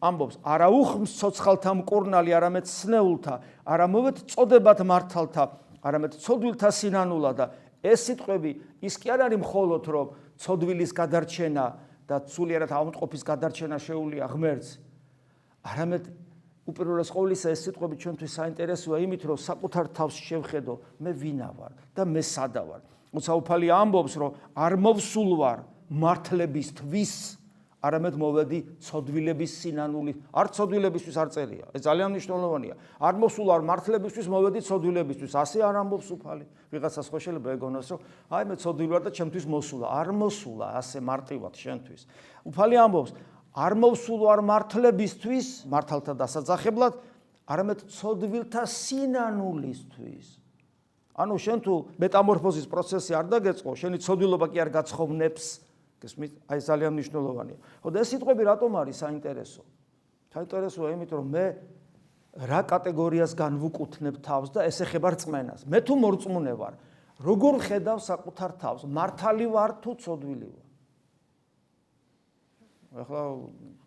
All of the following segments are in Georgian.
ამბობს არა უხმს ცოცხალთა მკურნალი, არამედ სნეულთა, არა მოვეთ წოდებათ მართალთა, არამედ ცოდვილთა სინანულა და ეს სიტყვები ის კი არ არის მხოლოდ რომ ცოდვილის გადარჩენა და სულიერად ავადმყოფის გადარჩენა შეუძლია ღმერთს, არამედ უპირველეს ყოვლისა ეს სიტყვები ჩვენთვის საინტერესოა იმით, რომ საკუთარ თავს შევხედო, მე ვინა ვარ და მე სადა ვარ. როცა უფალი ამბობს, რომ არ მოვსულ ვარ მართლებისთვის, არამედ მოვედი ცოდვილების სინანული, არ ცოდვილებისთვის არ წერია. ეს ძალიან მნიშვნელოვანია. არ მოსულ არ მართლებისთვის, მოვედი ცოდვილებისთვის. ასე არ ამბობს უფალი. ვიღაცას ხო შეიძლება ეგონოს, რომ აი მე ცოდვილი ვარ და ჩემთვის მოსულა. არ მოსულა ასე მარტივად შენთვის. უფალი ამბობს, არ მოვსულ არ მართლებისთვის, მართალთა დასაძახებლად, არამედ ცოდვილთა სინანულისთვის. ანუ შენ თუ მეტამორფოზის პროცესი არ დაგეწყო, შენი ცოდვილობა კი არ გაცხოვნებს. აი ძალიან მნიშვნელოვანია. ხო და ეს სიტყვები რატომ არის საინტერესო? საინტერესოა იმით, რომ მე რა კატეგორიას განვუკუთვნებ თავს და ეს ეხება რწმენას. მე თუ მორწმუნე ვარ, როგორ ხედავ საკუთარ თავს? მართალი ვარ თუ ცოდვილი ვარ? ახლა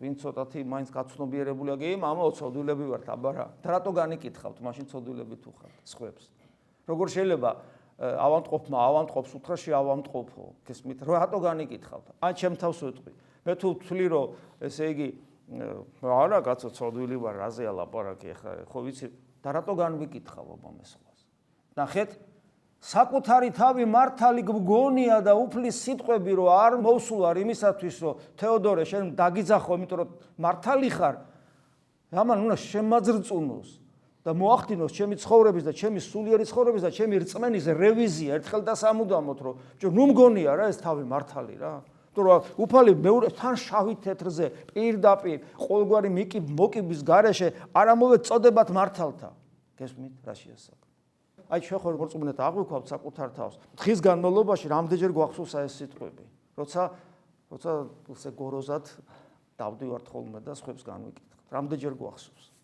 ვინ ცოტათი მაინც გაცნობიერებულია კი, მამაო ცოდვილები ვართ, აბა რა. და რატო განიკითხავთ, მაშინ ცოდვილები თუ ხართ სხვებს? როგორ შეიძლება ავადმყოფმა ავადმყოფს უთხრა შეავადმყოფო, გესმით? რატო განიკითხავთ? ან ჩემ თავს ვეთქვი. მე თუ ვთვლი, რომ ესე იგი არა კაცო ცოდვილი ვარ, რაზეა ლაპარაკი ახლა, ხო ვიცი, და რატო განვიკითხავ აბა სხვას? ნახეთ, საკუთარი თავი მართალი გგონია და უფლის სიტყვები რომ არ მოვსულ არ იმისათვის, რომ თეოდორე შენ დაგიძახო, იმიტომ რომ მართალი ხარ, ამან უნდა შემაძრწუნოს. და მოახდინოს ჩემი ცხოვრების და ჩემი სულიერი ცხოვრების და ჩემი რწმენის რევიზია ერთხელ და სამუდამოდ, რომ ნუ მგონია რა ეს თავი მართალი რა. იმიტომ რომ უფალი მეორე თან შავი თეთრზე პირდაპირ ყოველგვარი მოკიბის გარეშე არ ამოვეთ წოდებათ მართალთა. გესმით რა შეასაკ. აი ჩვენ ხო მორწმუნეთ აღვიქვავთ საკუთარ თავს. დღის განმავლობაში რამდენჯერ გვახსოვს ეს სიტყვები. როცა ესე გოროზად დავდივართ ხოლმე და სხვებს განვიკითხავთ. რამდენჯერ გვახსოვს.